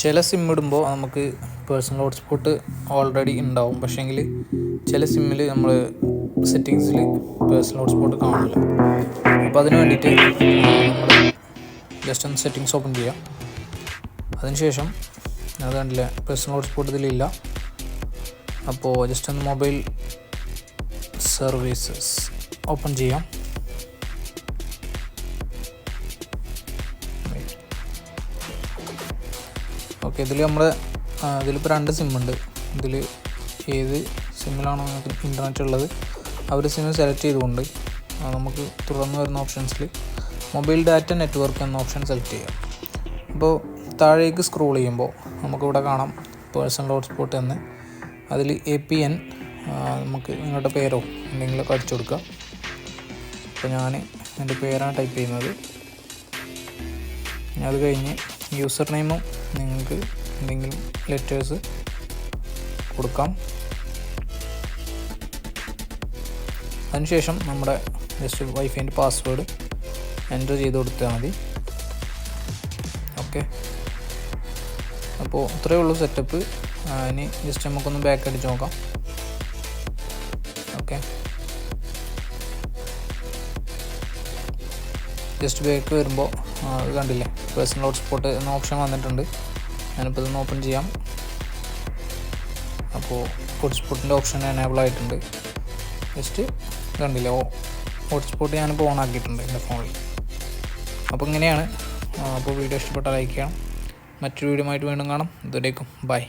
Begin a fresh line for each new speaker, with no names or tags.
ചില സിം ഇടുമ്പോൾ നമുക്ക് പേഴ്സണൽ ഹോട്ട്സ്പോട്ട് ഓൾറെഡി ഉണ്ടാവും. പക്ഷേങ്കിൽ ചില സിമ്മിൽ നമ്മൾ സെറ്റിങ്സിൽ പേഴ്സണൽ ഹോട്ട്സ്പോട്ട് കാണില്ല. അപ്പോൾ അതിന് വേണ്ടിയിട്ട് നമ്മൾ ജസ്റ്റ് ഒന്ന് സെറ്റിങ്സ് ഓപ്പൺ ചെയ്യാം. അതിനുശേഷം അത് കണ്ടില്ല, പേഴ്സണൽ ഹോട്ട്സ്പോട്ട് ഇതിലില്ല. അപ്പോൾ ജസ്റ്റ് ഒന്ന് മൊബൈൽ സർവീസസ് ഓപ്പൺ ചെയ്യാം. ഓക്കെ, ഇതിലിപ്പോൾ 2 സിമ്മുണ്ട്. ഇതിൽ ഏത് സിമ്മിലാണോ നമുക്ക് ഇൻ്റർനെറ്റ് ഉള്ളത് ആ ഒരു സിം സെലക്ട് ചെയ്തുകൊണ്ട് നമുക്ക് തുടർന്ന് വരുന്ന ഓപ്ഷൻസിൽ മൊബൈൽ ഡാറ്റ നെറ്റ്വർക്ക് എന്ന ഓപ്ഷൻ സെലക്ട് ചെയ്യാം. അപ്പോൾ താഴേക്ക് സ്ക്രോൾ ചെയ്യുമ്പോൾ നമുക്കിവിടെ കാണാം പേഴ്സണൽ ഹോട്ട്സ്പോട്ട് എന്ന്. അതിൽ APN നമുക്ക് നിങ്ങളുടെ പേരോ എന്തെങ്കിലുമൊക്കെ അടിച്ചു കൊടുക്കുക. അപ്പോൾ ഞാൻ എൻ്റെ പേരാണ് ടൈപ്പ് ചെയ്യുന്നത്. അത് കഴിഞ്ഞ് യൂസർ നെയിമും നിങ്ങൾക്ക് എന്തെങ്കിലും ലെറ്റേഴ്സ് കൊടുക്കാം. അതിനുശേഷം നമ്മുടെ ജസ്റ്റ് വൈഫൈൻ്റെ പാസ്വേഡ് എൻ്റർ ചെയ്ത് കൊടുത്താൽ മതി. ഓക്കെ, അപ്പോൾ ഇത്രയേ ഉള്ളൂ സെറ്റപ്പ്. ഇനി ജസ്റ്റ് നമുക്കൊന്ന് ബാക്ക് അടിച്ച് നോക്കാം. ഓക്കെ, ജസ്റ്റ് ബാക്ക് വരുമ്പോൾ അത് കണ്ടില്ലേ, പേഴ്സണൽ ഹോട്ട്സ്പോട്ട് എന്ന ഓപ്ഷൻ വന്നിട്ടുണ്ട്. ഞാനിപ്പോൾ ഇതൊന്ന് ഓപ്പൺ ചെയ്യാം. അപ്പോൾ ഹോട്ട്സ്പോട്ടിൻ്റെ ഓപ്ഷൻ എനേബിൾ ആയിട്ടുണ്ട്. ജസ്റ്റ് കണ്ടില്ലേ, ഹോട്ട്സ്പോട്ട് ഞാനിപ്പോൾ ഓൺ ആക്കിയിട്ടുണ്ട് എൻ്റെ ഫോണിൽ. അപ്പോൾ ഇങ്ങനെയാണ്. അപ്പോൾ വീഡിയോ ഇഷ്ടപ്പെട്ടാൽ ലൈക്ക് ചെയ്യണം. മറ്റൊരു വീഡിയോ ആയിട്ട് വീണ്ടും കാണാം. ഇതുവരേക്കും ബൈ.